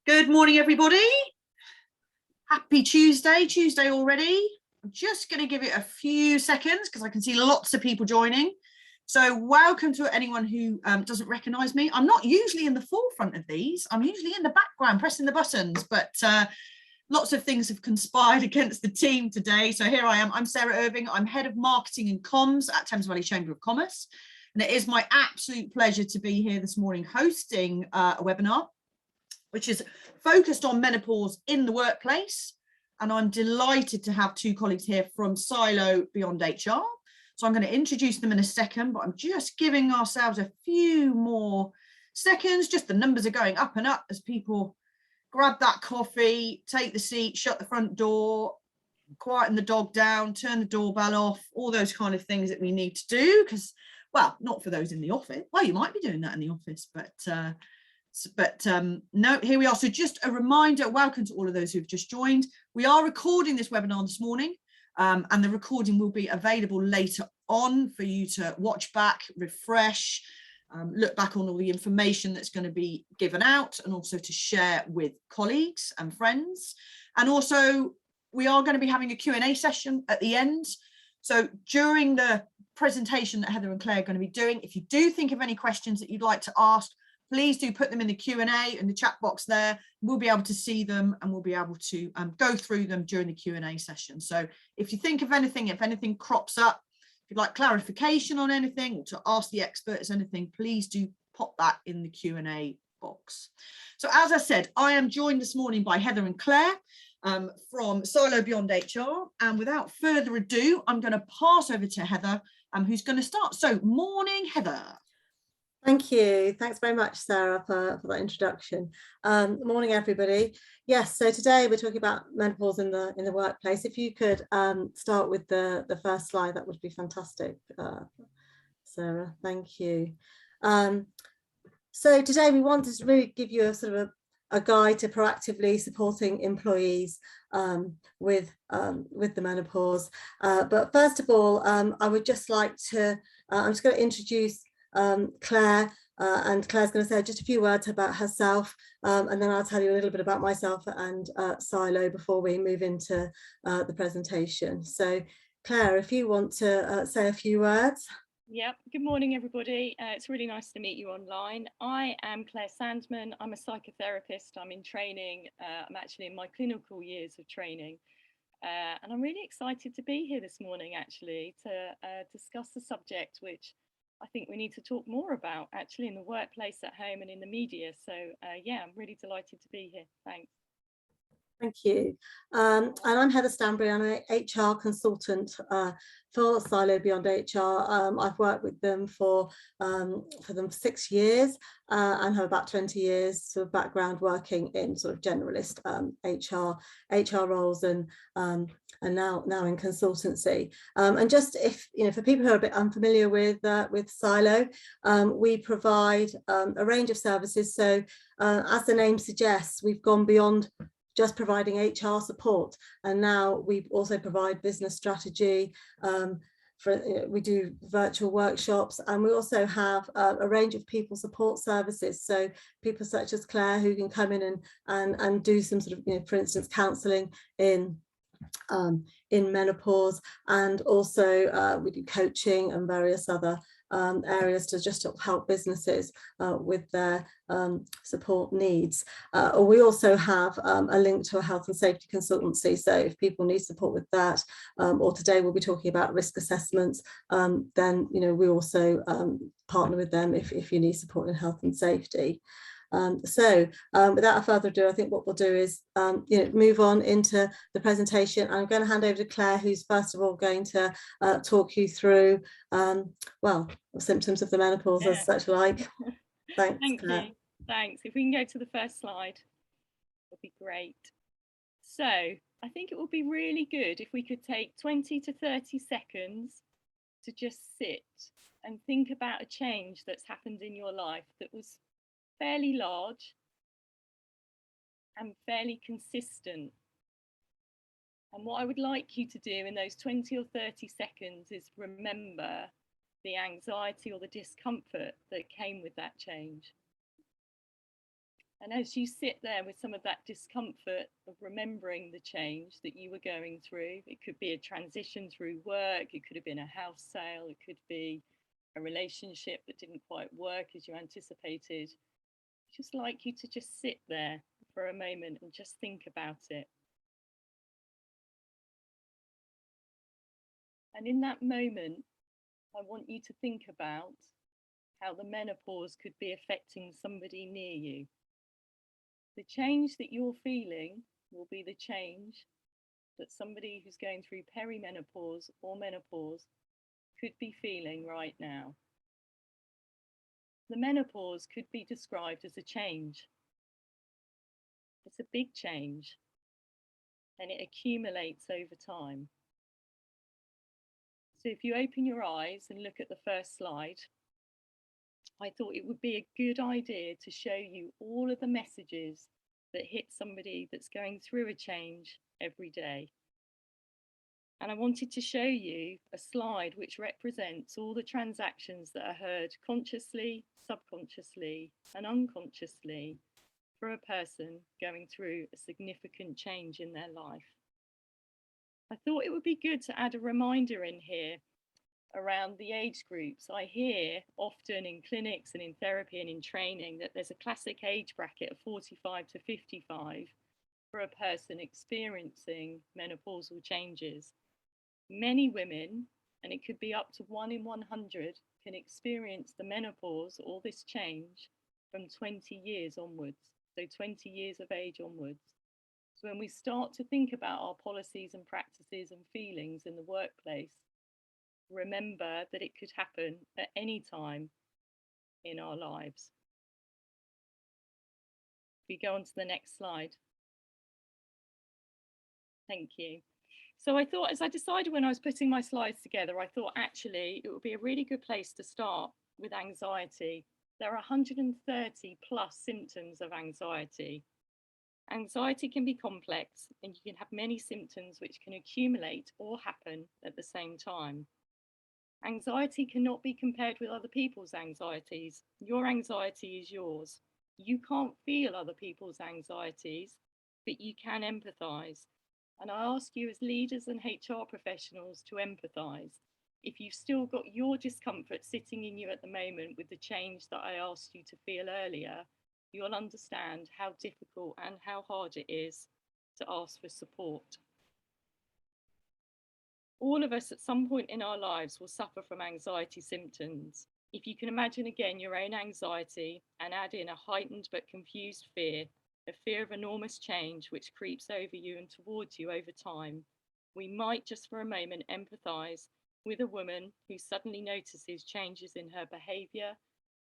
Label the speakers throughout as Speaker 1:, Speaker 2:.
Speaker 1: Good morning, everybody. Happy Tuesday already. I'm just going to give it a few seconds because I can see lots of people joining. So welcome to anyone who doesn't recognise me. I'm not usually in the forefront of these. I'm usually in the background pressing the buttons, but lots of things have conspired against the team today. So here I am. I'm Sarah Irving. I'm Head of Marketing and Comms at Thames Valley Chamber of Commerce. And it is my absolute pleasure to be here this morning hosting a webinar which is focused on menopause in the workplace. And I'm delighted to have two colleagues here from Sylo Beyond HR. So I'm going to introduce them in a second, but I'm just giving ourselves a few more seconds. Just the numbers are going up and up as people grab that coffee, take the seat, shut the front door, quieten the dog down, turn the doorbell off, all those kind of things that we need to do. Because, well, not for those in the office. Well, you might be doing that in the office, but no, here we are. So just a reminder, welcome to all of those who've just joined. We are recording this webinar this morning, and the recording will be available later on for you to watch back, refresh, look back on all the information that's going to be given out, and also to share with colleagues and friends. And also, we are going to be having a Q&A session at the end. So during the presentation that Heather and Claire are going to be doing, if you do think of any questions that you'd like to ask, please do put them in the Q&A in the chat box there. We'll be able to see them and we'll be able to go through them during the Q&A session. So if you think of anything, if anything crops up, if you'd like clarification on anything or to ask the experts anything, please do pop that in the Q&A box. So as I said, I am joined this morning by Heather and Claire from Sylo Beyond HR. And without further ado, I'm going to pass over to Heather, who's going to start. So morning, Heather.
Speaker 2: Thank you. Thanks very much, Sarah, for that introduction. Morning, everybody. Yes, so today we're talking about menopause in the workplace. If you could start with the first slide, that would be fantastic, Sarah. Thank you. So today we wanted to really give you a sort of a guide to proactively supporting employees with the menopause. But first of all, I would just like to, I'm just going to introduce Claire, and Claire's going to say just a few words about herself, and then I'll tell you a little bit about myself and Sylo before we move into the presentation. So Claire, if you want to say a few words.
Speaker 3: Yep. Good morning, everybody. It's really nice to meet you online. I am Claire Sandman. I'm a psychotherapist. I'm in training. I'm actually in my clinical years of training. And I'm really excited to be here this morning, actually, to discuss the subject which I think we need to talk more about actually in the workplace, at home and in the media. So yeah, I'm really delighted to be here. Thanks.
Speaker 2: Thank you. And I'm Heather Stambriano, HR consultant for Sylo Beyond HR. I've worked with them for 6 years and have about 20 years sort of background working in sort of generalist HR roles and now in consultancy. And just if for people who are a bit unfamiliar with Sylo, we provide a range of services. So as the name suggests, we've gone beyond just providing HR support, and now we also provide business strategy. We do virtual workshops, and we also have a range of people support services. So people such as Claire, who can come in and do some sort of, for instance, counselling in menopause, and also we do coaching and various other areas to just help businesses with their support needs. We also have a link to a health and safety consultancy, so if people need support with that, or today we'll be talking about risk assessments, then we also partner with them if you need support in health and safety. So without further ado, I think what we'll do is move on into the presentation. I'm going to hand over to Claire, who's first of all going to talk you through well, symptoms of the menopause as such like. Thanks.
Speaker 3: Thank
Speaker 2: Claire.
Speaker 3: you. Thanks. If we can go to the first slide, that'd be great. So I think it would be really good if we could take 20 to 30 seconds to just sit and think about a change that's happened in your life that was fairly large and fairly consistent. And what I would like you to do in those 20 or 30 seconds is remember the anxiety or the discomfort that came with that change. And as you sit there with some of that discomfort of remembering the change that you were going through, it could be a transition through work, it could have been a house sale, it could be a relationship that didn't quite work as you anticipated. I'd just like you to just sit there for a moment and just think about it. And in that moment, I want you to think about how the menopause could be affecting somebody near you. The change that you're feeling will be the change that somebody who's going through perimenopause or menopause could be feeling right now. The menopause could be described as a change. It's a big change, and it accumulates over time. So if you open your eyes and look at the first slide, I thought it would be a good idea to show you all of the messages that hit somebody that's going through a change every day. And I wanted to show you a slide which represents all the transactions that are heard consciously, subconsciously, and unconsciously for a person going through a significant change in their life. I thought it would be good to add a reminder in here around the age groups. I hear often in clinics and in therapy and in training that there's a classic age bracket of 45 to 55 for a person experiencing menopausal changes. Many women, and it could be up to 1 in 100, can experience the menopause or this change from 20 years onwards, so 20 years of age onwards. So when we start to think about our policies and practices and feelings in the workplace, remember that it could happen at any time in our lives. We go on to the next slide. Thank you. So I thought, as I decided when I was putting my slides together, I thought actually it would be a really good place to start with anxiety. There are 130 plus symptoms of anxiety. Anxiety can be complex, and you can have many symptoms which can accumulate or happen at the same time. Anxiety cannot be compared with other people's anxieties. Your anxiety is yours. You can't feel other people's anxieties, but you can empathise. And I ask you as leaders and HR professionals to empathise. If you've still got your discomfort sitting in you at the moment with the change that I asked you to feel earlier, you'll understand how difficult and how hard it is to ask for support. All of us at some point in our lives will suffer from anxiety symptoms. If you can imagine again your own anxiety and add in a heightened but confused fear, a fear of enormous change which creeps over you and towards you over time, we might just for a moment empathise with a woman who suddenly notices changes in her behaviour,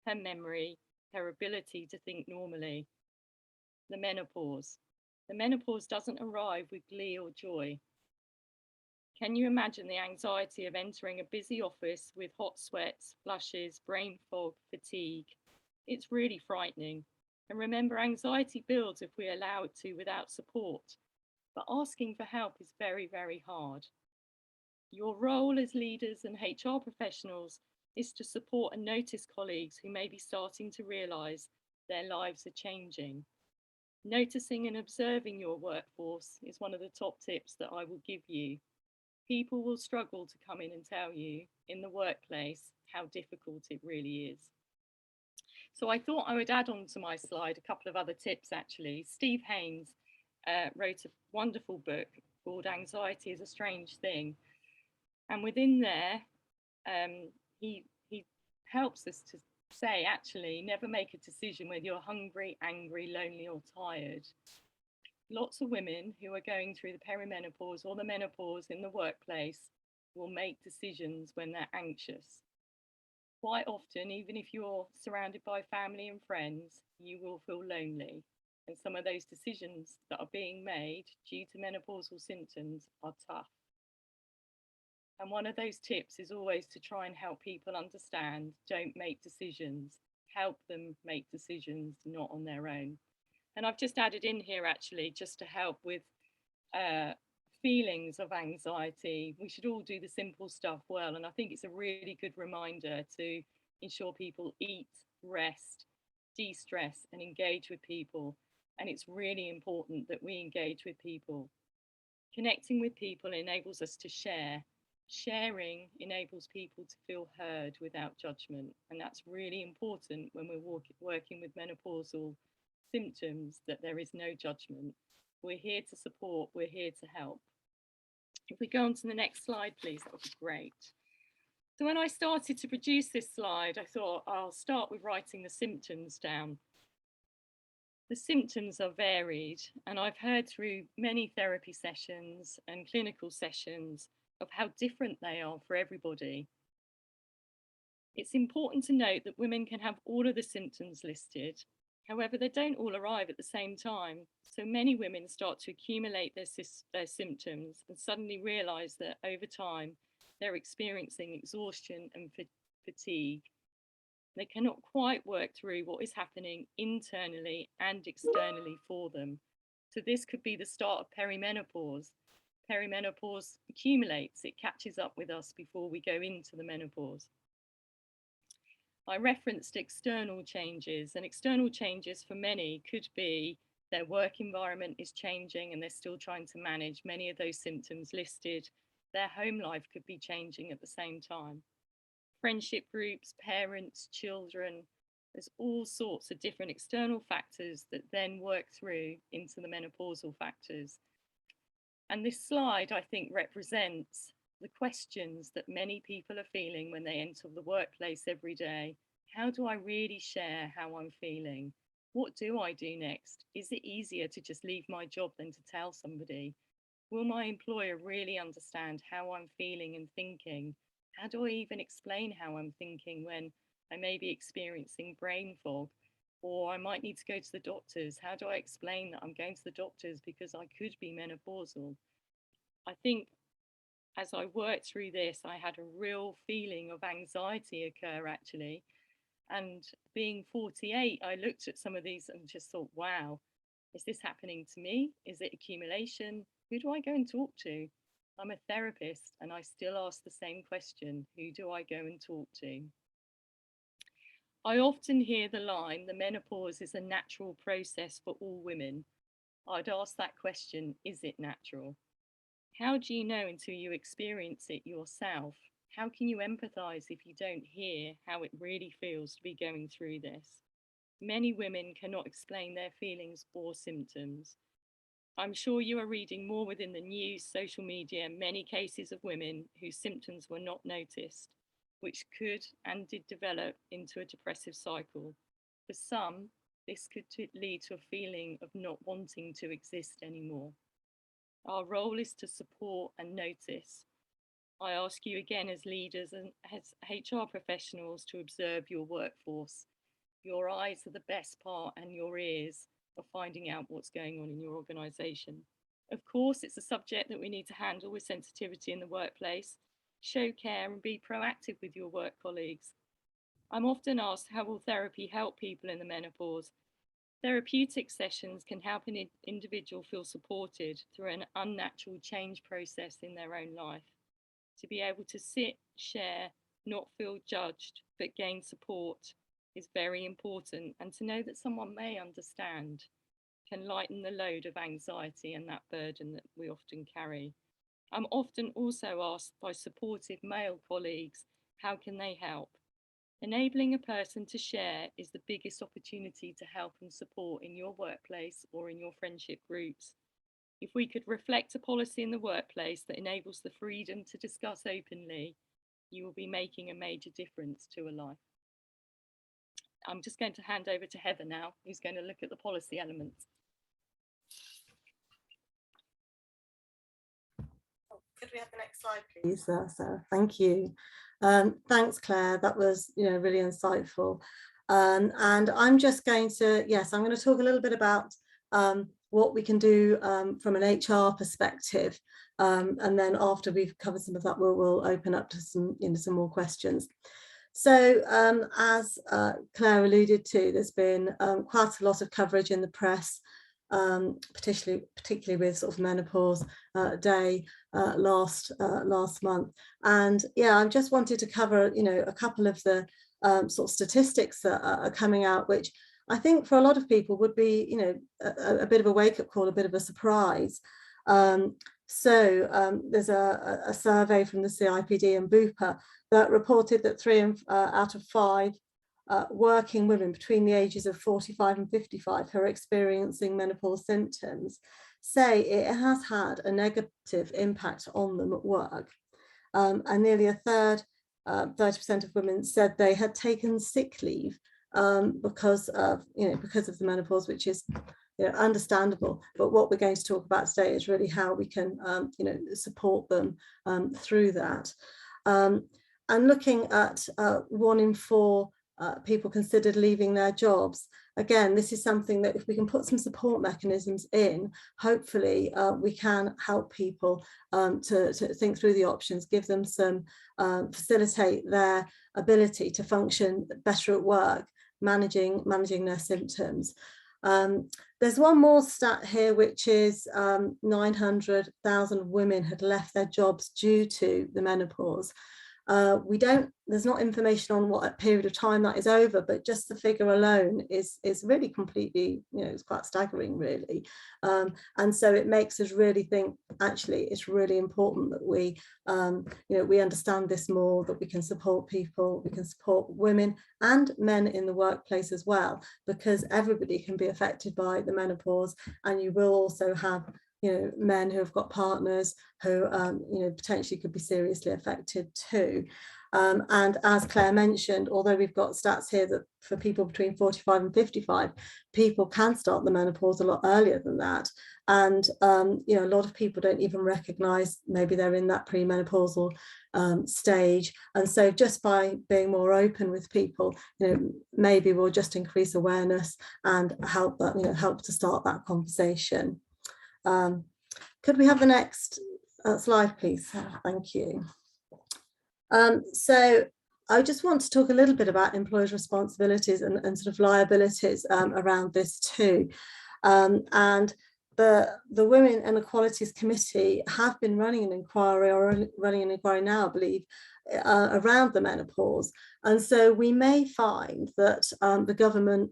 Speaker 3: her memory, her ability to think normally. The menopause. The menopause doesn't arrive with glee or joy. Can you imagine the anxiety of entering a busy office with hot sweats, flushes, brain fog, fatigue? It's really frightening. And remember, anxiety builds if we allow it to without support. But asking for help is very, very hard. Your role as leaders and HR professionals is to support and notice colleagues who may be starting to realise their lives are changing. Noticing and observing your workforce is one of the top tips that I will give you. People will struggle to come in and tell you in the workplace how difficult it really is. So I thought I would add on to my slide a couple of other tips actually. Steve Haynes wrote a wonderful book called Anxiety is a Strange Thing. And within there, he helps us to say, actually, never make a decision whether you're hungry, angry, lonely or tired. Lots of women who are going through the perimenopause or the menopause in the workplace will make decisions when they're anxious. Quite often, even if you're surrounded by family and friends, you will feel lonely. And some of those decisions that are being made due to menopausal symptoms are tough. And one of those tips is always to try and help people understand, don't make decisions, help them make decisions not on their own. And I've just added in here actually, just to help with feelings of anxiety. We should all do the simple stuff well. And I think it's a really good reminder to ensure people eat, rest, de-stress and engage with people. And it's really important that we engage with people. Connecting with people enables us to share. Sharing enables people to feel heard without judgment. And that's really important when we're working with menopausal symptoms, that there is no judgment. We're here to support, we're here to help. If we go on to the next slide, please, that would be great. So when I started to produce this slide, I thought I'll start with writing the symptoms down. The symptoms are varied, and I've heard through many therapy sessions and clinical sessions of how different they are for everybody. It's important to note that women can have all of the symptoms listed. However, they don't all arrive at the same time. So many women start to accumulate their symptoms and suddenly realize that over time, they're experiencing exhaustion and fatigue. They cannot quite work through what is happening internally and externally for them. So this could be the start of perimenopause. Perimenopause accumulates, it catches up with us before we go into the menopause. I referenced external changes, and external changes for many could be their work environment is changing and they're still trying to manage many of those symptoms listed. Their home life could be changing at the same time. Friendship groups, parents, children, there's all sorts of different external factors that then work through into the menopausal factors. And this slide, I think, represents the questions that many people are feeling when they enter the workplace every day. How do I really share how I'm feeling? What do I do next? Is it easier to just leave my job than to tell somebody? Will my employer really understand how I'm feeling and thinking? How do I even explain how I'm thinking when I may be experiencing brain fog? Or I might need to go to the doctors. How do I explain that I'm going to the doctors because I could be menopausal? I think as I worked through this, I had a real feeling of anxiety occur actually. And being 48, I looked at some of these and just thought, wow, is this happening to me? Is it accumulation? Who do I go and talk to? I'm a therapist and I still ask the same question, who do I go and talk to? I often hear the line, the menopause is a natural process for all women. I'd ask that question, is it natural? How do you know until you experience it yourself? How can you empathise if you don't hear how it really feels to be going through this? Many women cannot explain their feelings or symptoms. I'm sure you are reading more within the news, social media, many cases of women whose symptoms were not noticed, which could and did develop into a depressive cycle. For some, this could lead to a feeling of not wanting to exist anymore. Our role is to support and notice. I ask you again as leaders and as HR professionals to observe your workforce. Your eyes are the best part and your ears of finding out what's going on in your organisation. Of course, it's a subject that we need to handle with sensitivity in the workplace. Show care and be proactive with your work colleagues. I'm often asked, how will therapy help people in the menopause? Therapeutic sessions can help an individual feel supported through an unnatural change process in their own life. To be able to sit, share, not feel judged, but gain support is very important. And to know that someone may understand can lighten the load of anxiety and that burden that we often carry. I'm often also asked by supportive male colleagues, how can they help? Enabling a person to share is the biggest opportunity to help and support in your workplace or in your friendship groups. If we could reflect a policy in the workplace that enables the freedom to discuss openly, you will be making a major difference to a life. I'm just going to hand over to Heather now, who's going to look at the policy elements.
Speaker 2: Could we have the next slide, please, Sarah? Thank you. Thanks, Claire. That was, really insightful. And I'm just going to, I'm going to talk a little bit about what we can do from an HR perspective, and then after we've covered some of that, we'll open up to some more questions. So as Claire alluded to, there's been quite a lot of coverage in the press, particularly with sort of Menopause Day last month, and I just wanted to cover a couple of the sort of statistics that are coming out, which I think for a lot of people would be, you know, a bit of a wake-up call, a bit of a surprise. There's a survey from the CIPD and Bupa that reported that 3 out of 5 working women between the ages of 45 and 55 who are experiencing menopause symptoms say it has had a negative impact on them at work. And nearly a third, 30% of women said they had taken sick leave because of the menopause, which is, you know, understandable. But what we're going to talk about today is really how we can, you know, support them through that. And looking at 1 in 4 people considered leaving their jobs. Again, this is something that if we can put some support mechanisms in, hopefully we can help people to think through the options, give them some, facilitate their ability to function better at work, managing their symptoms. There's one more stat here, which is 900,000 women had left their jobs due to the menopause. There's not information on what period of time that is over, but just the figure alone is really completely, you know, it's quite staggering, really. And so it makes us really think, actually, it's really important that we, you know, we understand this more, that we can support people, we can support women and men in the workplace as well, because everybody can be affected by the menopause, and you will also have, you know, men who have got partners who, you know, potentially could be seriously affected too. And as Claire mentioned, although we've got stats here that for people between 45 and 55, people can start the menopause a lot earlier than that. And, you know, a lot of people don't even recognise maybe they're in that premenopausal stage. And so just by being more open with people, you know, maybe we'll just increase awareness and help that, you know, help to start that conversation. Could we have the next slide, please? Thank you. So I just want to talk a little bit about employers' responsibilities and sort of liabilities around this too. And the Women and Equalities Committee have been running an inquiry, or running an inquiry now, I believe, around the menopause. And so we may find that the government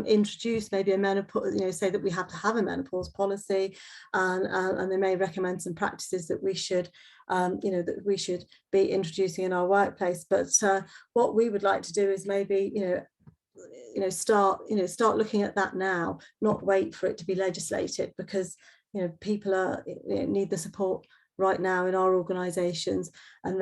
Speaker 2: introduce maybe a menopause, you know, say that we have to have a menopause policy, and they may recommend some practices that we should, you know, that we should be introducing in our workplace. But what we would like to do is maybe, start looking at that now, not wait for it to be legislated, because, you know, people are, you know, need the support right now in our organisations, and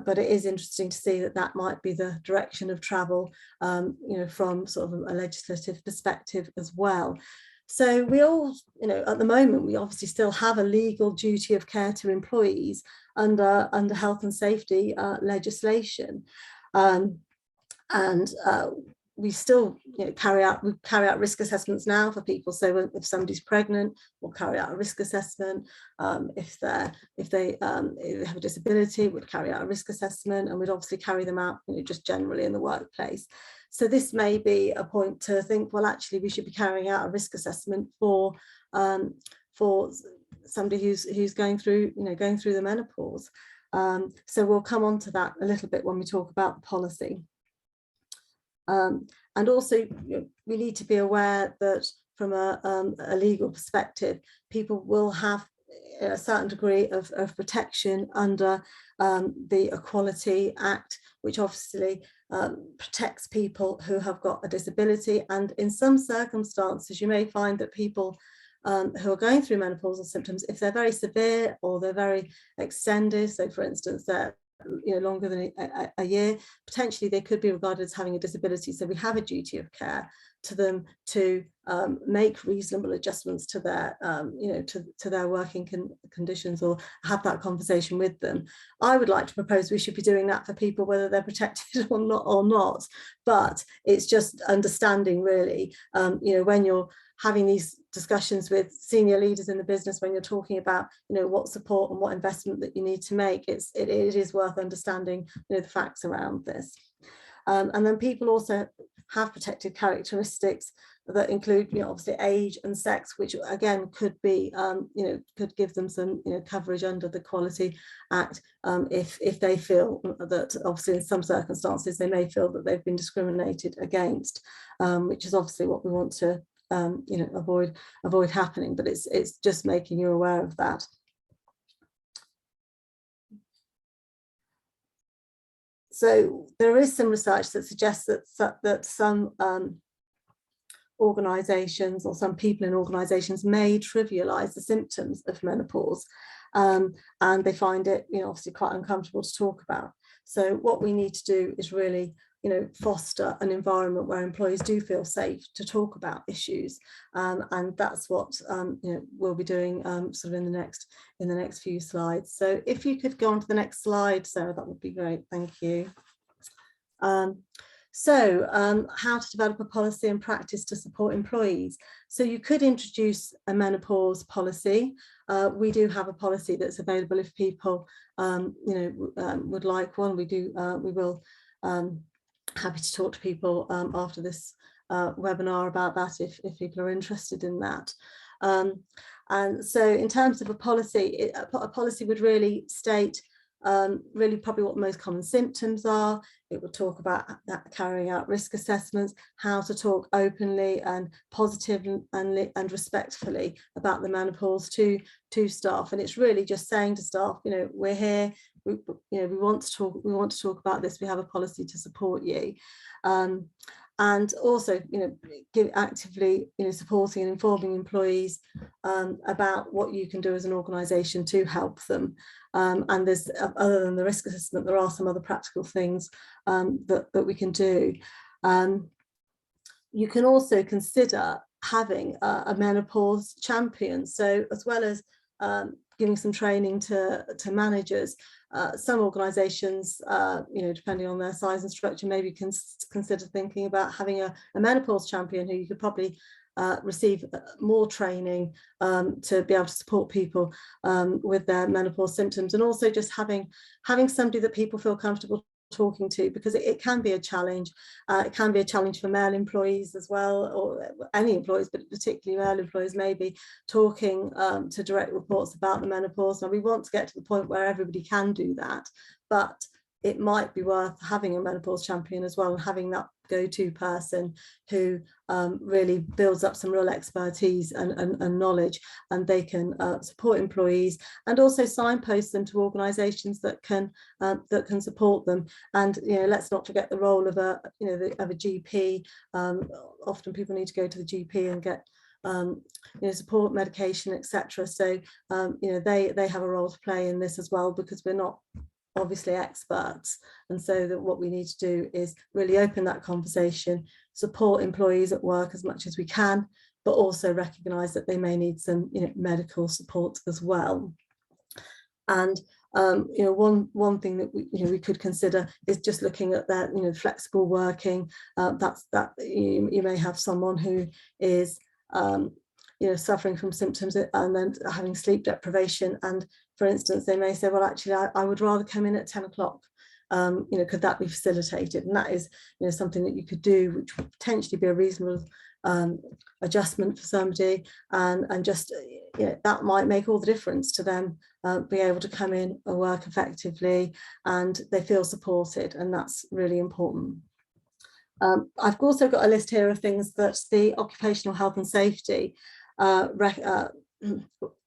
Speaker 2: but it is interesting to see that that might be the direction of travel, you know, from sort of a legislative perspective as well. So we all, you know, at the moment, we obviously still have a legal duty of care to employees under health and safety legislation, we still, you know, carry out risk assessments now for people. So if somebody's pregnant, we'll carry out a risk assessment. If they have a disability, we'd carry out a risk assessment, and we'd obviously carry them out, you know, just generally in the workplace. So this may be a point to think, well, actually, we should be carrying out a risk assessment for somebody who's going through the menopause. So we'll come on to that a little bit when we talk about the policy. And also, you know, we need to be aware that from a legal perspective, people will have a certain degree of protection under the Equality Act, which obviously protects people who have got a disability. And in some circumstances, you may find that people who are going through menopausal symptoms, if they're very severe or they're very extended, so for instance, they're, you know, longer than a year, potentially they could be regarded as having a disability. So we have a duty of care to them to make reasonable adjustments to their, you know, to their working conditions, or have that conversation with them. I would like to propose we should be doing that for people whether they're protected or not. But it's just understanding, really, you know, when you're having these discussions with senior leaders in the business, when you're talking about, you know, what support and what investment that you need to make, it is worth understanding, you know, the facts around this. And then people also have protected characteristics that include, obviously age and sex, which again could be, could give them some, coverage under the Equality Act, if they feel that, obviously in some circumstances they may feel that they've been discriminated against, which is obviously what we want to avoid happening, but it's just making you aware of that. So there is some research that suggests that some organisations, or some people in organisations, may trivialise the symptoms of menopause, and they find it, obviously quite uncomfortable to talk about. So what we need to do is really, foster an environment where employees do feel safe to talk about issues, and that's what we'll be doing sort of in the next few slides. So if you could go on to the next slide, Sarah, that would be great. Thank you. How to develop a policy and practice to support employees. So you could introduce a menopause policy. We do have a policy that's available if people would like one. We will happy to talk to people after this webinar about that if people are interested in that. And so in terms of a policy, a policy would really state really probably what the most common symptoms are. It will talk about that, carrying out risk assessments, how to talk openly and positively and respectfully about the menopause to staff. And it's really just saying to staff, we're here, we want to talk about this, we have a policy to support you. And also, actively, supporting and informing employees about what you can do as an organisation to help them. And there's, other than the risk assessment, there are some other practical things that we can do. You can also consider having a menopause champion. So as well as giving some training to managers, some organisations, depending on their size and structure, maybe consider thinking about having a menopause champion who you could probably receive more training to be able to support people with their menopause symptoms, and also just having somebody that people feel comfortable talking to, because it can be a challenge. It can be a challenge for male employees as well, or any employees, but particularly male employees, maybe talking to direct reports about the menopause. Now, we want to get to the point where everybody can do that, but it might be worth having a menopause champion as well, and having that go-to person who really builds up some real expertise and knowledge, and they can support employees and also signpost them to organisations that can support them. And let's not forget the role of a GP. Often people need to go to the GP and get support, medication, etc. So they have a role to play in this as well, because we're not obviously experts, and so that what we need to do is really open that conversation, support employees at work as much as we can, but also recognise that they may need some medical support as well. And one thing that we could consider is just looking at that flexible working. That you may have someone who is suffering from symptoms and then having sleep deprivation, and for instance they may say, well, actually I would rather come in at 10 o'clock. Could that be facilitated? And that is something that you could do, which would potentially be a reasonable adjustment for somebody, and just that might make all the difference to them being able to come in and work effectively, and they feel supported, and that's really important. I've also got a list here of things that the Occupational Health and Safety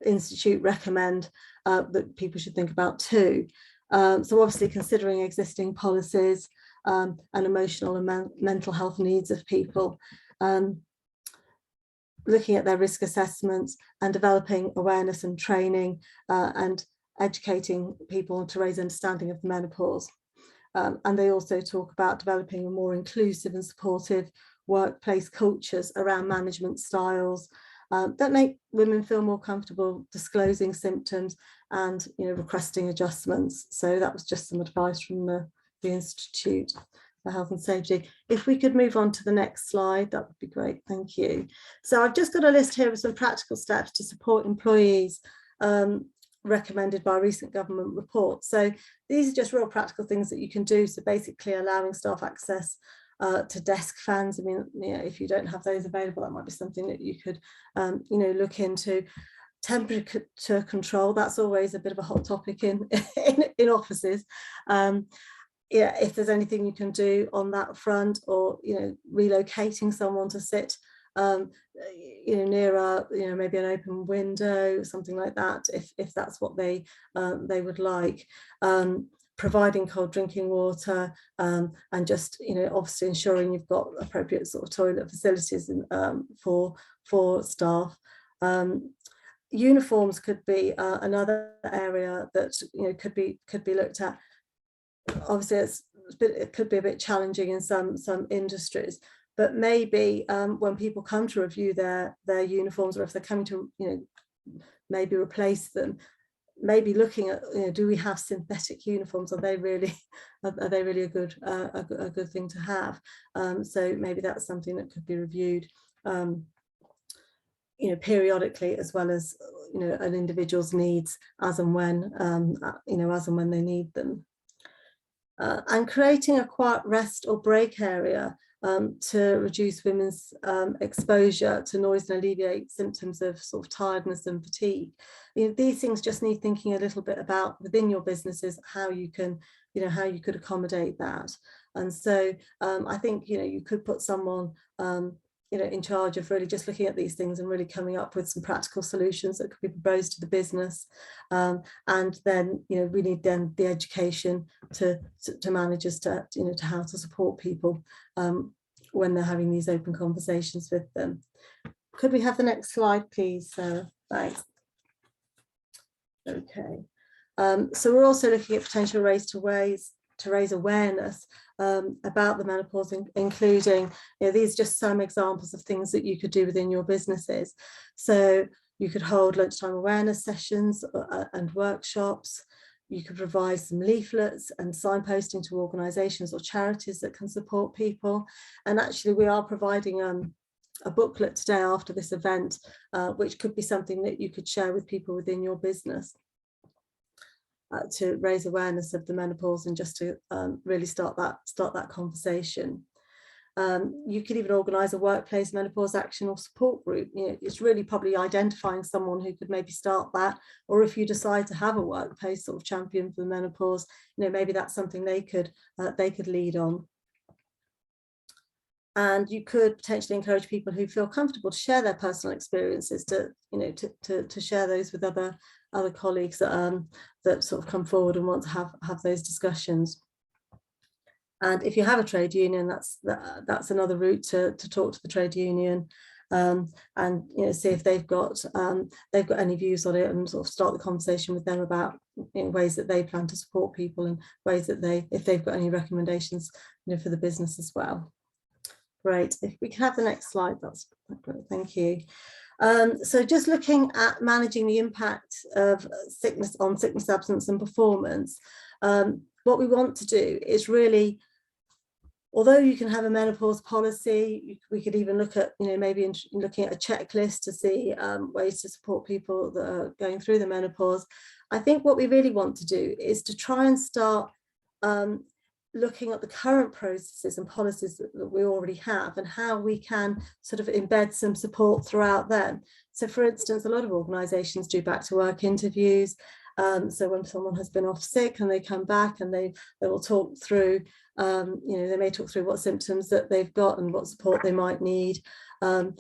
Speaker 2: Institute recommend that people should think about too. So obviously considering existing policies and emotional and mental health needs of people, looking at their risk assessments and developing awareness and training and educating people to raise understanding of the menopause. And they also talk about developing a more inclusive and supportive workplace cultures around management styles that make women feel more comfortable disclosing symptoms and requesting adjustments. So that was just some advice from the Institute for Health and Safety. If we could move on to the next slide, that would be great. Thank you. So I've just got a list here of some practical steps to support employees recommended by a recent government report. So these are just real practical things that you can do. So basically allowing staff access to desk fans. I mean, you know, if you don't have those available, that might be something that you could, you know, look into. Temperature control, that's always a bit of a hot topic in offices. Yeah, if there's anything you can do on that front, or, you know, relocating someone to sit you know, near a, you know, maybe an open window, something like that, if that's what they would like. Providing cold drinking water, and just, you know, obviously ensuring you've got appropriate sort of toilet facilities for staff. Uniforms could be another area that, you know, could be looked at. Obviously, it could be a bit challenging in some industries, but maybe when people come to review their uniforms, or if they're coming to, you know, maybe replace them, maybe looking at, you know, do we have synthetic uniforms? Are they really a good thing to have? So maybe that's something that could be reviewed, you know, periodically, as well as, you know, an individual's needs as and when, you know, as and when they need them. And creating a quiet rest or break area to reduce women's exposure to noise and alleviate symptoms of sort of tiredness and fatigue. You know, these things just need thinking a little bit about within your businesses, how you can, you know, how you could accommodate that. And so I think, you know, you could put someone you know, in charge of really just looking at these things and really coming up with some practical solutions that could be proposed to the business. And then, you know, we need then the education to managers to, you know, to how to support people when they're having these open conversations with them. Could we have the next slide, please, Sarah? Thanks. Okay. So we're also looking at potential ways to raise awareness about the menopause, including, you know, these are just some examples of things that you could do within your businesses. So you could hold lunchtime awareness sessions and workshops. You could provide some leaflets and signposting to organisations or charities that can support people. And actually, we are providing a booklet today after this event, which could be something that you could share with people within your business. To raise awareness of the menopause and just to really start that conversation. You could even organise a workplace menopause action or support group. You know, it's really probably identifying someone who could maybe start that, or if you decide to have a workplace sort of champion for the menopause, you know, maybe that's something they could lead on. And you could potentially encourage people who feel comfortable to share their personal experiences, to, you know, to share those with other colleagues that sort of come forward and want to have those discussions. And if you have a trade union, that's another route to talk to the trade union, and, you know, see if they've got any views on it, and sort of start the conversation with them about, you know, ways that they plan to support people, and ways that if they've got any recommendations, you know, for the business as well. Great. If we can have the next slide, that's great. Thank you. So just looking at managing the impact of sickness, absence and performance, what we want to do is really, although you can have a menopause policy, we could even look at, you know, maybe looking at a checklist to see ways to support people that are going through the menopause. I think what we really want to do is to try and start looking at the current processes and policies that we already have, and how we can sort of embed some support throughout them. So for instance, a lot of organisations do back to work interviews. So when someone has been off sick and they come back, and they will talk through, you know, they may talk through what symptoms that they've got and what support they might need. And,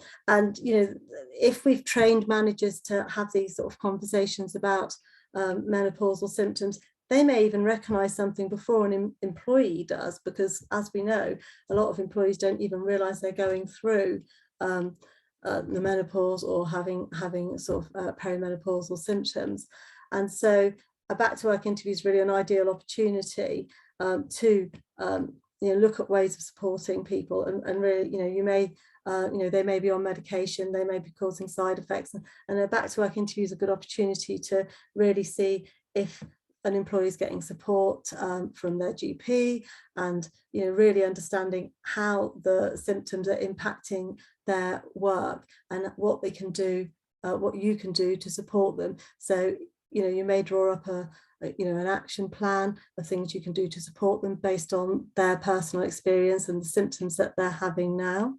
Speaker 2: you know, if we've trained managers to have these sort of conversations about menopausal symptoms, they may even recognise something before an employee does, because as we know, a lot of employees don't even realise they're going through the menopause or having sort of perimenopausal symptoms. And so a back to work interview is really an ideal opportunity to you know, look at ways of supporting people, and really, you know, you may you know, they may be on medication, they may be causing side effects, and a back to work interview is a good opportunity to really see if an employee is getting support from their GP, and, you know, really understanding how the symptoms are impacting their work, and what they can do, what you can do to support them. So you may draw up an action plan of things you can do to support them based on their personal experience and the symptoms that they're having now.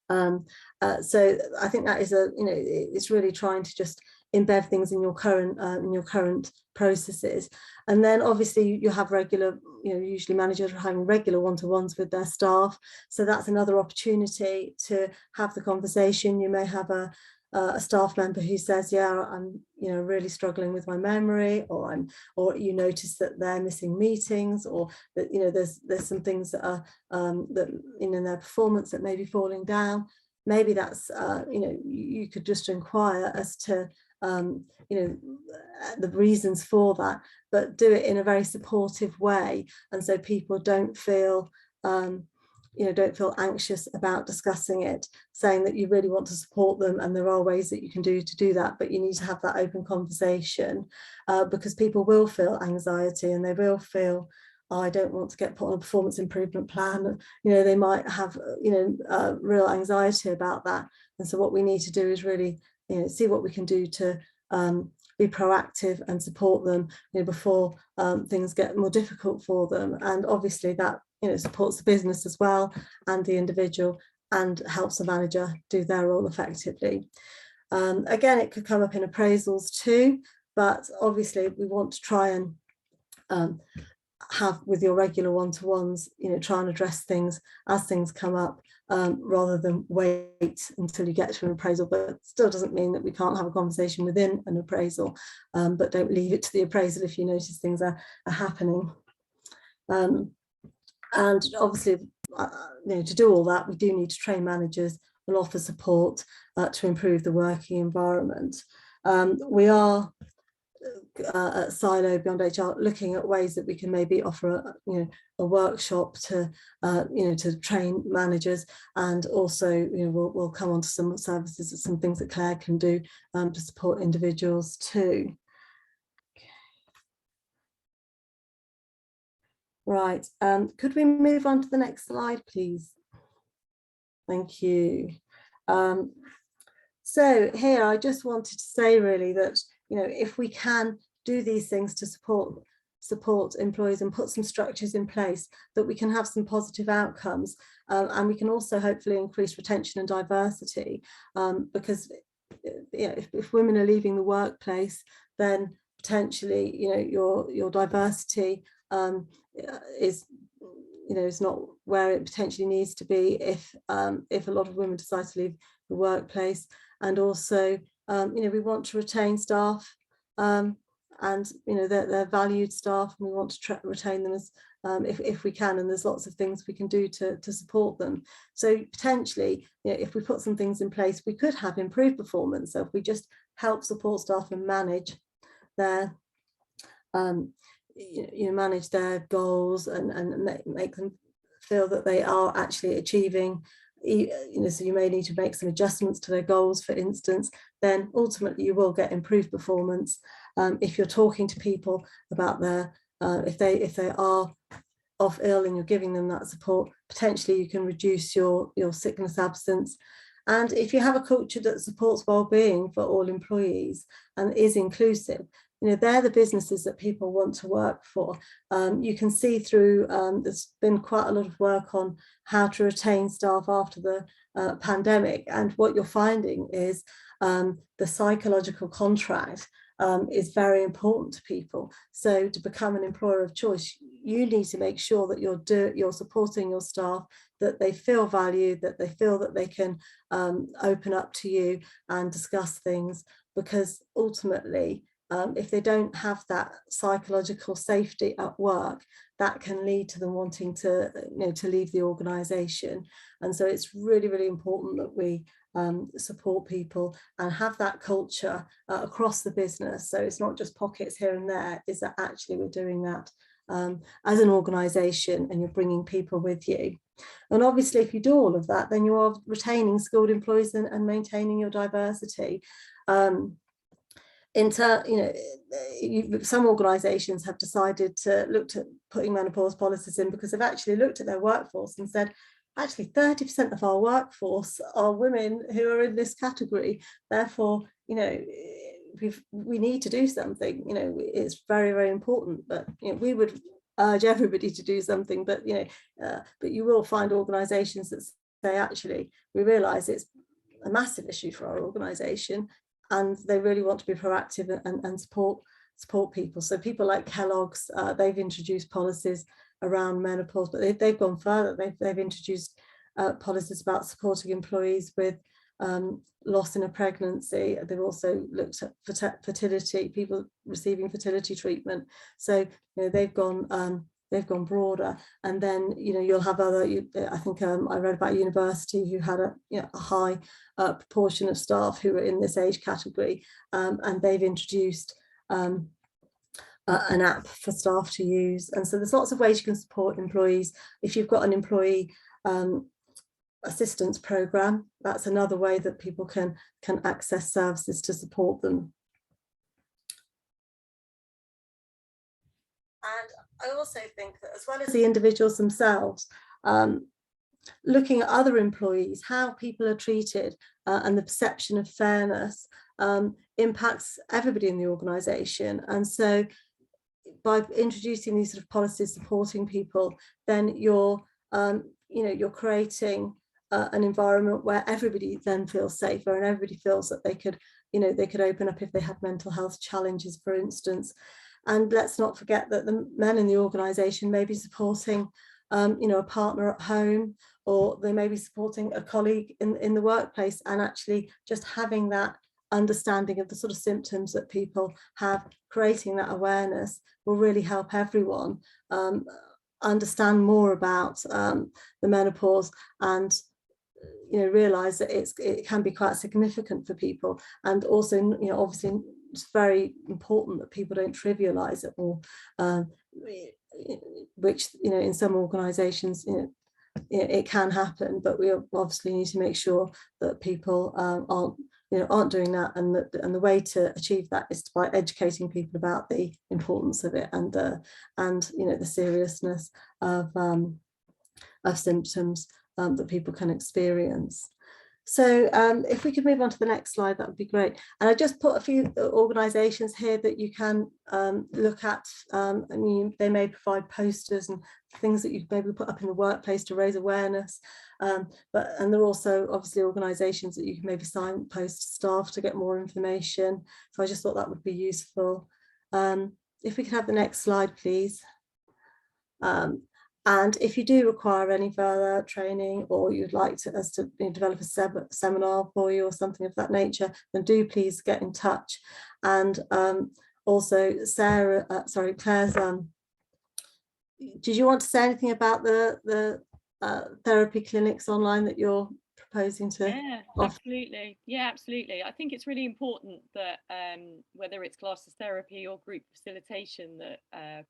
Speaker 2: So I think that is it's really trying to just embed things in your current processes. And then obviously you have regular, usually managers are having regular one-to-ones with their staff. So that's another opportunity to have the conversation. You may have a staff member who says, yeah, I'm really struggling with my memory, or you notice that they're missing meetings, or that there's some things that are that in their performance that may be falling down. Maybe that's you could just inquire as to the reasons for that, but do it in a very supportive way, and so people don't feel don't feel anxious about discussing it, saying that you really want to support them and there are ways that you can do that, but you need to have that open conversation, because people will feel anxiety and they will feel, oh, I don't want to get put on a performance improvement plan. They might have real anxiety about that, and so what we need to do is really see what we can do to be proactive and support them before things get more difficult for them. And obviously that supports the business as well, and the individual, and helps the manager do their role effectively. Again, it could come up in appraisals too, but obviously we want to try and have, with your regular one-to-ones, try and address things as things come up, rather than wait until you get to an appraisal. But it still doesn't mean that we can't have a conversation within an appraisal, but don't leave it to the appraisal if you notice things are happening. And obviously, to do all that, we do need to train managers and offer support to improve the working environment. We are at Sylo Beyond HR looking at ways that we can maybe offer a workshop to to train managers, and also we'll come on to some services, some things that Claire can do to support individuals too. Right, could we move on to the next slide, please? Thank you. So here I just wanted to say really that if we can do these things to support employees and put some structures in place, that we can have some positive outcomes, and we can also hopefully increase retention and diversity, because if women are leaving the workplace, then potentially your diversity is not where it potentially needs to be if a lot of women decide to leave the workplace. And also we want to retain staff, and they're valued staff, and we want to retain them as if we can, and there's lots of things we can do to support them. So potentially if we put some things in place, we could have improved performance. So if we just help support staff and manage their manage their goals and make them feel that they are actually achieving, so you may need to make some adjustments to their goals, for instance, then ultimately you will get improved performance. If you're talking to people about their if they are off ill and you're giving them that support, potentially you can reduce your sickness absence. And if you have a culture that supports well-being for all employees and is inclusive, they're the businesses that people want to work for. You can see through, there's been quite a lot of work on how to retain staff after the pandemic. And what you're finding is the psychological contract is very important to people. So to become an employer of choice, you need to make sure that you're supporting your staff, that they feel valued, that they feel that they can open up to you and discuss things, because ultimately, if they don't have that psychological safety at work, that can lead to them wanting to leave the organisation. And so it's really, really important that we support people and have that culture across the business. So it's not just pockets here and there, is that actually we're doing that as an organisation, and you're bringing people with you. And obviously if you do all of that, then you are retaining skilled employees and maintaining your diversity. Some organisations have decided to look at putting menopause policies in because they've actually looked at their workforce and said, actually 30% of our workforce are women who are in this category. Therefore, we need to do something. You know, it's very, very important. But you know, we would urge everybody to do something. But you know, but you will find organisations that say, actually, we realise it's a massive issue for our organisation, and they really want to be proactive and support people. So people like Kellogg's, they've introduced policies around menopause, but they've gone further. They've introduced policies about supporting employees with loss in a pregnancy. They've also looked at fertility, people receiving fertility treatment. So you know, they've gone broader. And then you know, you'll have other. I think I read about a university who had a high proportion of staff who were in this age category, and they've introduced an app for staff to use. And so there's lots of ways you can support employees. If you've got an employee assistance program, that's another way that people can access services to support them. And I also think that, as well as the individuals themselves, looking at other employees, how people are treated, and the perception of fairness impacts everybody in the organisation. And so by introducing these sort of policies supporting people, then you're you're creating an environment where everybody then feels safer, and everybody feels that they could open up if they had mental health challenges, for instance. And let's not forget that the men in the organisation may be supporting a partner at home, or they may be supporting a colleague in the workplace, and actually just having that understanding of the sort of symptoms that people have, creating that awareness will really help everyone understand more about the menopause, and realize that it can be quite significant for people. And also, obviously it's very important that people don't trivialize it, or which in some organizations it can happen, but we obviously need to make sure that people aren't doing that, and the way to achieve that is by educating people about the importance of it, and the seriousness of symptoms that people can experience. So if we could move on to the next slide, that would be great. And I just put a few organisations here that you can look at. They may provide posters and things that you maybe put up in the workplace to raise awareness. And there are also obviously organisations that you can maybe signpost staff to get more information. So I just thought that would be useful. If we could have the next slide, please. And if you do require any further training, or you'd like us to develop a seminar for you or something of that nature, then do please get in touch. And also Claire's, did you want to say anything about the therapy clinics online that you're proposing to offer?
Speaker 3: Absolutely. Yeah, absolutely. I think it's really important that whether it's classes therapy or group facilitation, that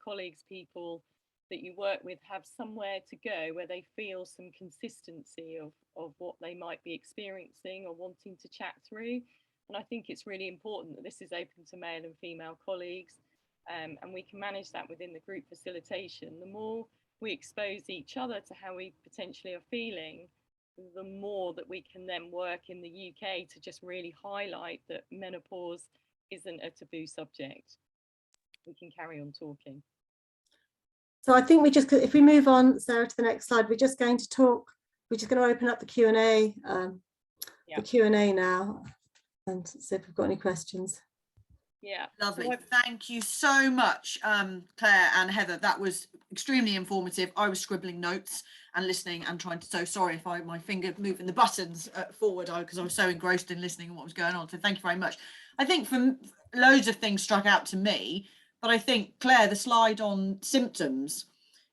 Speaker 3: colleagues, people that you work with have somewhere to go where they feel some consistency of what they might be experiencing or wanting to chat through. And I think it's really important that this is open to male and female colleagues, and we can manage that within the group facilitation. The more we expose each other to how we potentially are feeling, the more that we can then work in the UK to just really highlight that menopause isn't a taboo subject. We can carry on talking.
Speaker 2: So I think if we move on, Sarah, to the next slide, we're just going to open up the Q&A, the Q&A now, and see if we've got any questions.
Speaker 3: Yeah,
Speaker 1: lovely. Thank you so much, Claire and Heather. That was extremely informative. I was scribbling notes and listening and trying to. So sorry if my finger moving the buttons forward, because I was so engrossed in listening and what was going on. So thank you very much. I think loads of things struck out to me. But I think, Claire, the slide on symptoms,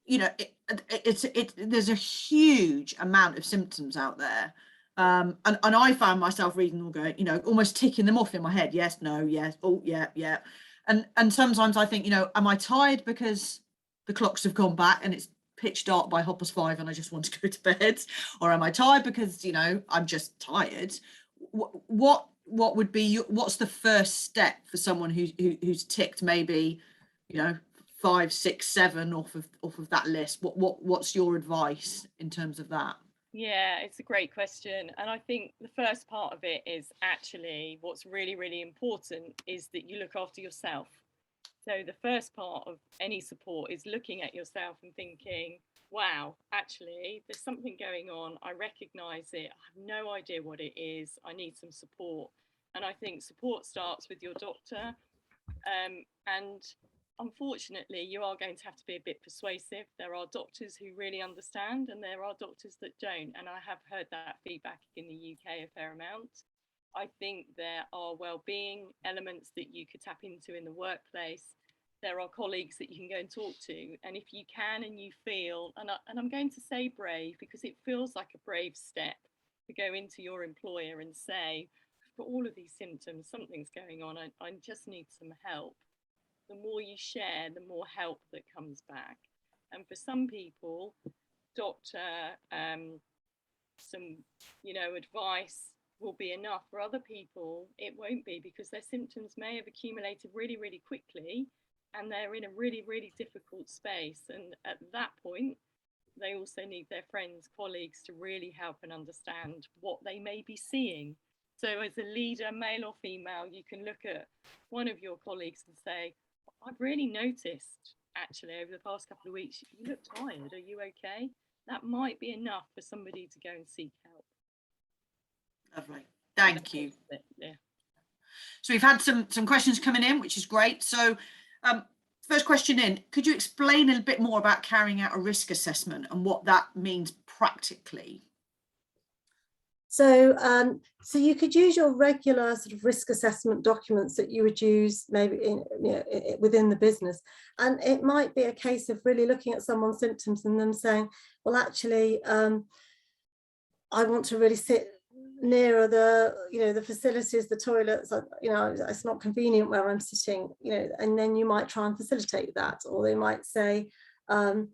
Speaker 1: there's a huge amount of symptoms out there. And I found myself reading them all, going, almost ticking them off in my head. Yes, no, yes, oh, yeah, yeah. And sometimes I think, am I tired because the clocks have gone back and it's pitch dark by 5:30 and I just want to go to bed? Or am I tired because, I'm just tired? What would be what's the first step for someone who's ticked maybe 5, 6, 7 off of that list? What's your advice in terms of that?
Speaker 3: Yeah, it's a great question. And I think the first part of it is actually what's really, really important is that you look after yourself. So the first part of any support is looking at yourself and thinking, wow, actually, there's something going on. I recognize it. I have no idea what it is. I need some support. And I think support starts with your doctor. And unfortunately, you are going to have to be a bit persuasive. There are doctors who really understand, and there are doctors that don't. And I have heard that feedback in the UK a fair amount. I think there are well-being elements that you could tap into in the workplace. There are colleagues that you can go and talk to. And if you can and you feel, and I'm going to say brave because it feels like a brave step to go into your employer and say, for all of these symptoms, something's going on. I just need some help. The more you share, the more help that comes back. And for some people, doctor, some, advice will be enough. For other people, it won't be, because their symptoms may have accumulated really, really quickly, and they're in a really, really difficult space. And at that point, they also need their friends, colleagues to really help and understand what they may be seeing. So as a leader, male or female, you can look at one of your colleagues and say, I've really noticed actually over the past couple of weeks, you look tired. Are you okay? That might be enough for somebody to go and seek help.
Speaker 1: Lovely. Thank you.
Speaker 3: Yeah.
Speaker 1: So we've had some questions coming in, which is great. So first question in, could you explain a little bit more about carrying out a risk assessment and what that means practically?
Speaker 2: So, so you could use your regular sort of risk assessment documents that you would use maybe within the business. And it might be a case of really looking at someone's symptoms and them saying, well, actually, I want to really sit nearer the facilities, the toilets, it's not convenient where I'm sitting, and then you might try and facilitate that. Or they might say, that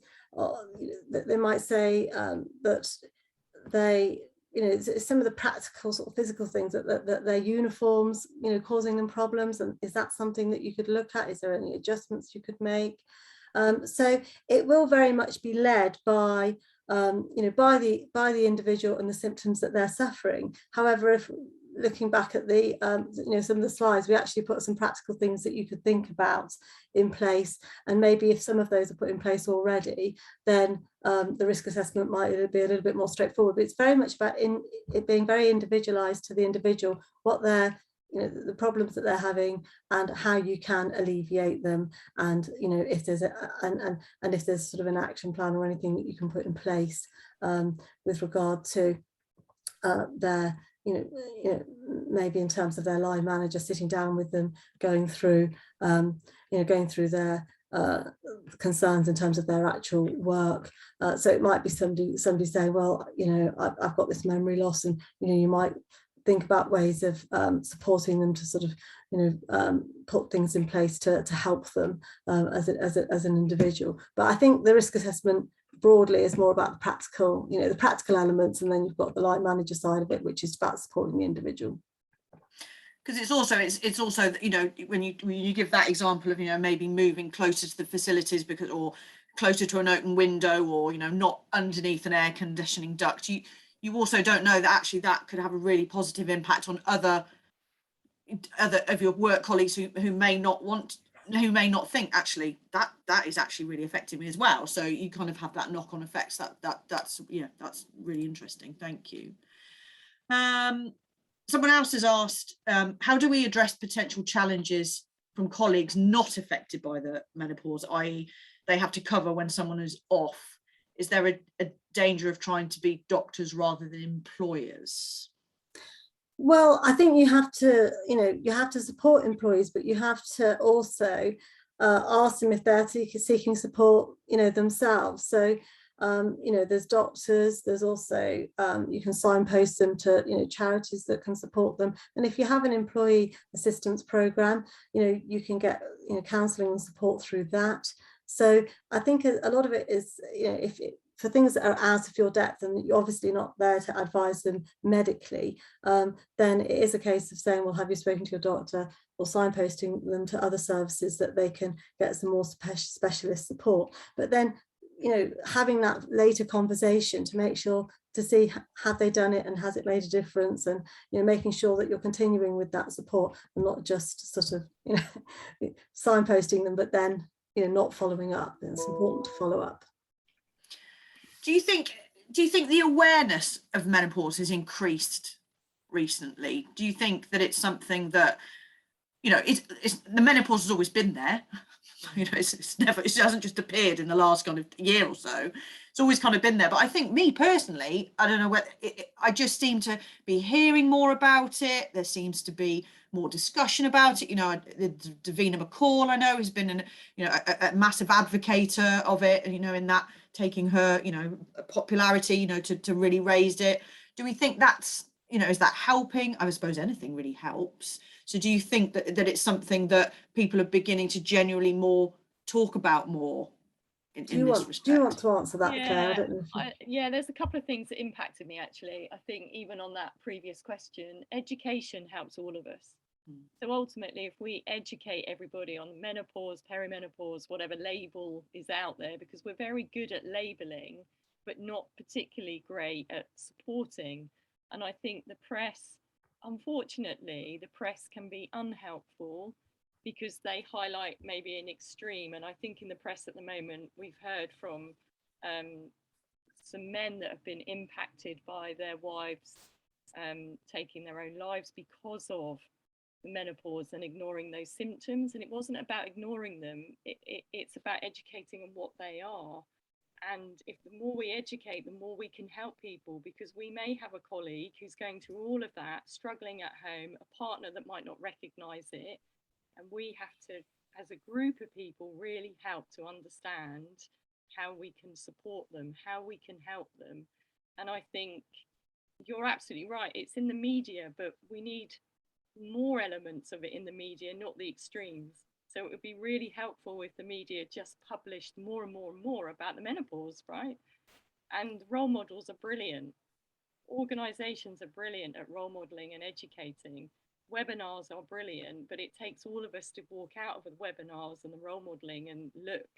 Speaker 2: they, some of the practical sort of physical things that their uniforms, causing them problems. And is that something that you could look at? Is there any adjustments you could make? So it will very much be led by by the individual and the symptoms that they're suffering. However, if looking back at the some of the slides, we actually put some practical things that you could think about in place, and maybe if some of those are put in place already, then the risk assessment might be a little bit more straightforward. But it's very much about it being very individualized to the individual, what they're the problems that they're having and how you can alleviate them, and if there's and if there's sort of an action plan or anything that you can put in place with regard to their maybe in terms of their line manager sitting down with them, going through their concerns in terms of their actual work. So it might be somebody saying, well, I've got this memory loss, and you might think about ways of supporting them to sort of put things in place to help them as an individual. But I think the risk assessment broadly is more about the practical elements, and then you've got the line manager side of it, which is about supporting the individual.
Speaker 1: Because it's also when you give that example of maybe moving closer to the facilities or closer to an open window, or not underneath an air conditioning duct, you also don't know that actually that could have a really positive impact on other of your work colleagues who may not think actually that is actually really affecting me as well. So you kind of have that knock-on effects. That's really interesting. Thank you. Someone else has asked, how do we address potential challenges from colleagues not affected by the menopause, i.e. they have to cover when someone is off? Is there a danger of trying to be doctors rather than employers?
Speaker 2: Well, I think you have to support employees, but you have to also ask them if they're seeking support, themselves. So, there's doctors, there's also, you can signpost them to, charities that can support them. And if you have an employee assistance program, you can get, counselling and support through that. So I think a lot of it is, for things that are out of your depth and you're obviously not there to advise them medically, then it is a case of saying, well, have you spoken to your doctor, or signposting them to other services that they can get some more specialist support. But then, having that later conversation to make sure to see have they done it and has it made a difference, and making sure that you're continuing with that support and not just sort of signposting them, but then not following up. It's important to follow up.
Speaker 1: Do you think the awareness of menopause has increased recently? Do you think that it's something that, it's the menopause has always been there? It hasn't just appeared in the last kind of year or so. It's always kind of been there. But I think, me personally, I don't know whether I just seem to be hearing more about it. There seems to be more discussion about it. Davina McCall, I know, has been a massive advocate of it, in that taking her popularity to really raise it. Do we think that's is that helping? I suppose anything really helps. So do you think that it's something that people are beginning to genuinely more talk about more in this respect?
Speaker 2: Do you want to answer that,
Speaker 3: Yeah,
Speaker 2: Claire? I don't know
Speaker 3: yeah, there's a couple of things that impacted me, actually. I think even on that previous question, education helps all of us. So ultimately, if we educate everybody on menopause, perimenopause, whatever label is out there, because we're very good at labeling, but not particularly great at supporting. And I think the press, unfortunately, the press can be unhelpful because they highlight maybe an extreme. And I think in the press at the moment, we've heard from some men that have been impacted by their wives taking their own lives because of the menopause and ignoring those symptoms. And it wasn't about ignoring them, it's about educating on what they are. And if the more we educate, the more we can help people, because we may have a colleague who's going through all of that, struggling at home, a partner that might not recognize it. And we have to, as a group of people, really help to understand how we can support them, how we can help them. And I think you're absolutely right. It's in the media, but we need more elements of it in the media, not the extremes. So it would be really helpful if the media just published more and more and more about the menopause, right? And role models are brilliant. Organizations are brilliant at role modeling and educating. Webinars are brilliant, but it takes all of us to walk out of the webinars and the role modeling and look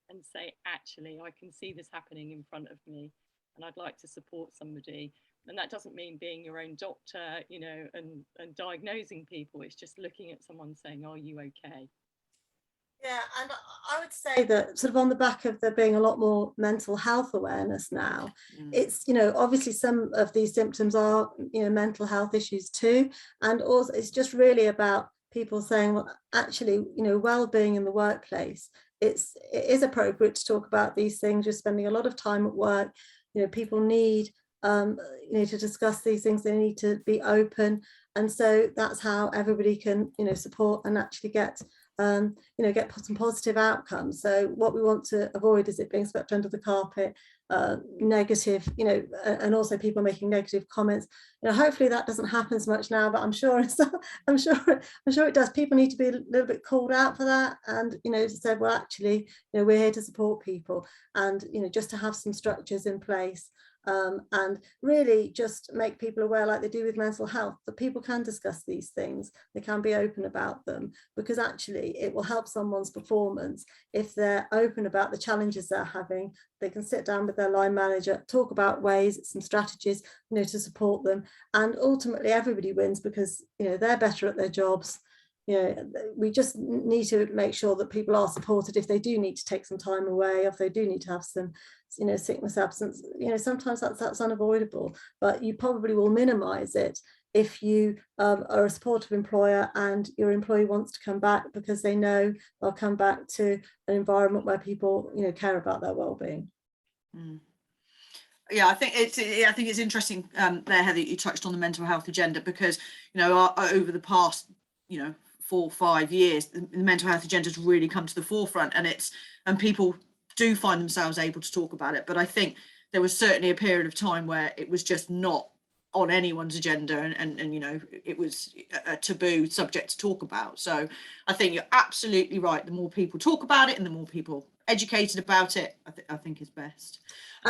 Speaker 3: and say, actually, I can see this happening in front of me and I'd like to support somebody. And that doesn't mean being your own doctor, and diagnosing people. It's just looking at someone saying, are you okay?
Speaker 2: Yeah, and I would say that sort of on the back of there being a lot more mental health awareness now, it's, obviously some of these symptoms are, mental health issues too. And also it's just really about people saying, well, actually, well-being in the workplace, it is appropriate to talk about these things. You're spending a lot of time at work. People need to discuss these things. They need to be open. And so that's how everybody can, support and actually get some positive outcomes. So what we want to avoid is it being swept under the carpet, negative, and also people making negative comments. Hopefully that doesn't happen as much now, but I'm sure it does. People need to be a little bit called out for that, and said, well, actually, we're here to support people, and just to have some structures in place. And really just make people aware, like they do with mental health, that people can discuss these things, they can be open about them, because actually it will help someone's performance if they're open about the challenges they're having. They can sit down with their line manager, talk about ways, some strategies, to support them, and ultimately everybody wins, because they're better at their jobs. We just need to make sure that people are supported if they do need to take some time away, if they do need to have some sickness absence. Sometimes that's unavoidable, but you probably will minimize it if you are a supportive employer and your employee wants to come back because they know they'll come back to an environment where people care about their well-being.
Speaker 1: Yeah, I think it's interesting there, Heather, you touched on the mental health agenda, because over the past 4 or 5 years, the mental health agenda has really come to the forefront, and people do find themselves able to talk about it. But I think there was certainly a period of time where it was just not on anyone's agenda, and it was a taboo subject to talk about. So I think you're absolutely right. The more people talk about it and the more people educated about it, I think is best.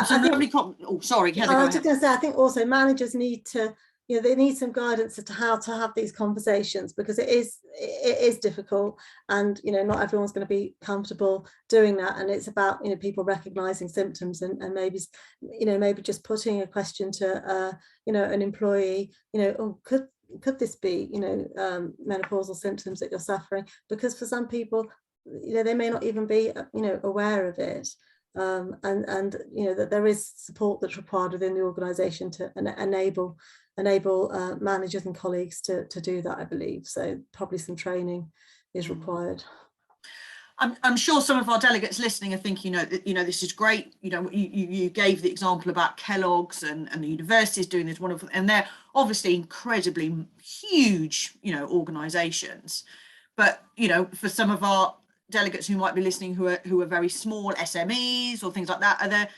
Speaker 1: Sorry, Heather,
Speaker 2: I was just going to say, I think also managers need to they need some guidance as to how to have these conversations, because it is difficult, and not everyone's going to be comfortable doing that. And it's about people recognizing symptoms, and maybe maybe just putting a question to an employee, oh, could this be menopausal symptoms that you're suffering? Because for some people, they may not even be aware of it. And that there is support that's required within the organisation to enable managers and colleagues to do that, I believe. So probably some training is required.
Speaker 1: I'm sure some of our delegates listening are thinking, this is great. You gave the example about Kellogg's and the universities doing this wonderful, and they're obviously incredibly huge, organisations. But for some of our delegates who might be listening who are very small SMEs or things like that,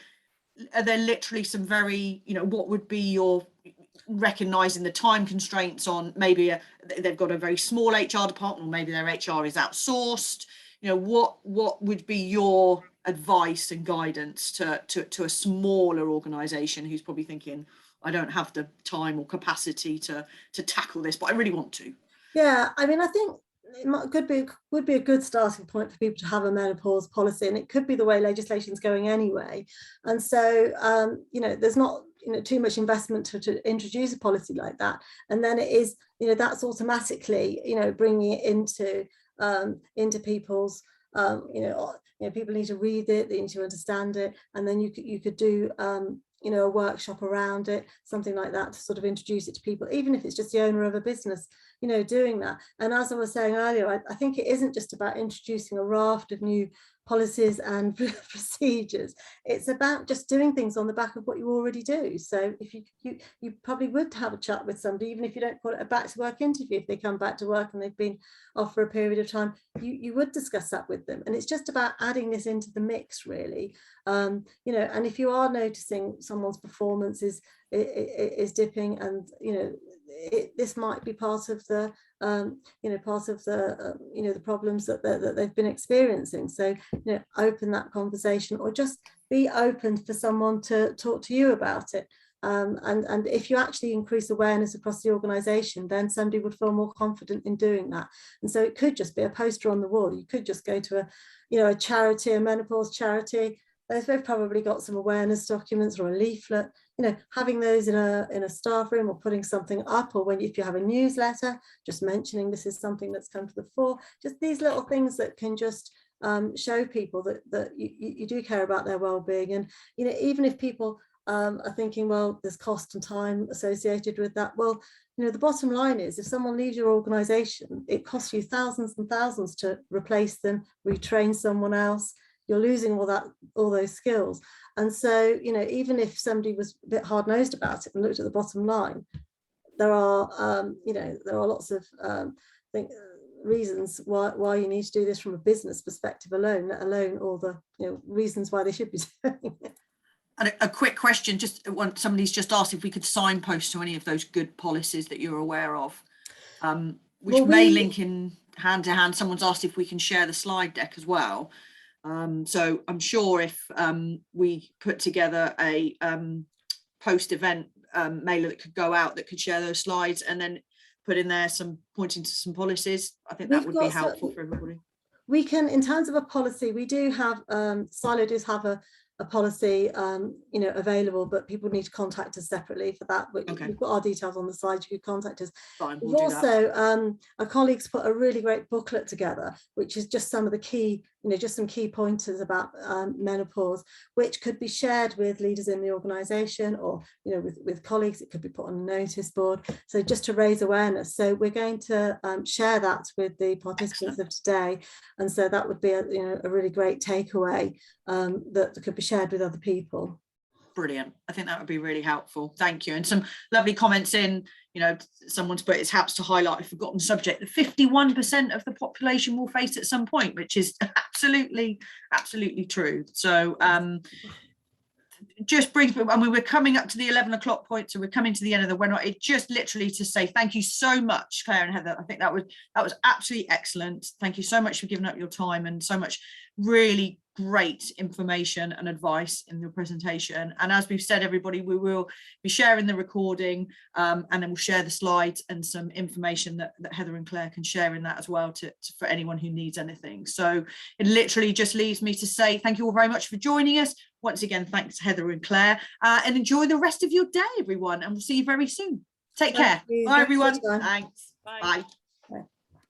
Speaker 1: are there literally some very, what would be your recognizing the time constraints on maybe they've got a very small HR department, or maybe their HR is outsourced? What would be your advice and guidance to a smaller organisation who's probably thinking, I don't have the time or capacity to tackle this, but I really want to?
Speaker 2: Yeah, I mean, I think it would be a good starting point for people to have a menopause policy, and it could be the way legislation is going anyway. And so, there's not too much investment to introduce a policy like that, and then it is that's automatically bringing it into people's people need to read it, they need to understand it, and then you could do a workshop around it, something like that, to sort of introduce it to people, even if it's just the owner of a business doing that. And as I was saying earlier, I think it isn't just about introducing a raft of new policies and procedures. It's about just doing things on the back of what you already do. So if you probably would have a chat with somebody, even if you don't call it a back to work interview, if they come back to work and they've been off for a period of time, you would discuss that with them. And it's just about adding this into the mix, really. And if you are noticing someone's performance is dipping, and this might be part of the the problems that they've been experiencing. So open that conversation, or just be open for someone to talk to you about it. And if you actually increase awareness across the organisation, then somebody would feel more confident in doing that. And so it could just be a poster on the wall. You could just go to a charity, a menopause charity. They've probably got some awareness documents or a leaflet. Having those in a staff room, or putting something up, or if you have a newsletter, just mentioning this is something that's come to the fore. Just these little things that can just show people that you do care about their well-being. And even if people are thinking, well, there's cost and time associated with that. Well, the bottom line is, if someone leaves your organisation, it costs you thousands and thousands to replace them, retrain someone else. You're losing all those skills. And so, even if somebody was a bit hard-nosed about it and looked at the bottom line, there are lots of reasons why you need to do this from a business perspective alone, let alone all the reasons why they should be doing it.
Speaker 1: And a quick question, just when somebody's just asked if we could signpost to any of those good policies that you're aware of, which may link in hand to hand. Someone's asked if we can share the slide deck as well. So I'm sure if we put together a post-event mailer that could go out, that could share those slides, and then put in there pointing to some policies, I think that would be helpful for everybody. We can, in terms of a policy, we do have, Sylo does have a policy available, but people need to contact us separately for that. Okay. We've got our details on the slide. You can contact us. Fine, we've also our colleagues put a really great booklet together, which is just some of the key just some key pointers about menopause, which could be shared with leaders in the organisation, or with colleagues. It could be put on a notice board, so just to raise awareness. So we're going to share that with the participants of today, and so that would be a really great takeaway that could be shared with other people. Brilliant. I think that would be really helpful. Thank you. And some lovely comments in, someone's put, it's perhaps to highlight a forgotten subject that 51% of the population will face at some point, which is absolutely true. So just brings me, we're coming up to the 11 o'clock point, so we're coming to the end of the webinar. It just literally to say thank you so much, Claire and Heather. I think that was absolutely excellent. Thank you so much for giving up your time, and so much really great information and advice in the presentation. And as we've said, everybody, we will be sharing the recording, and then we'll share the slides and some information that Heather and Claire can share in that as well for anyone who needs anything. So it literally just leaves me to say thank you all very much for joining us. Once again, thanks Heather and Claire, and enjoy the rest of your day, everyone, and we'll see you very soon. Take care. Bye, everyone. Thanks.
Speaker 3: Bye.
Speaker 1: Bye.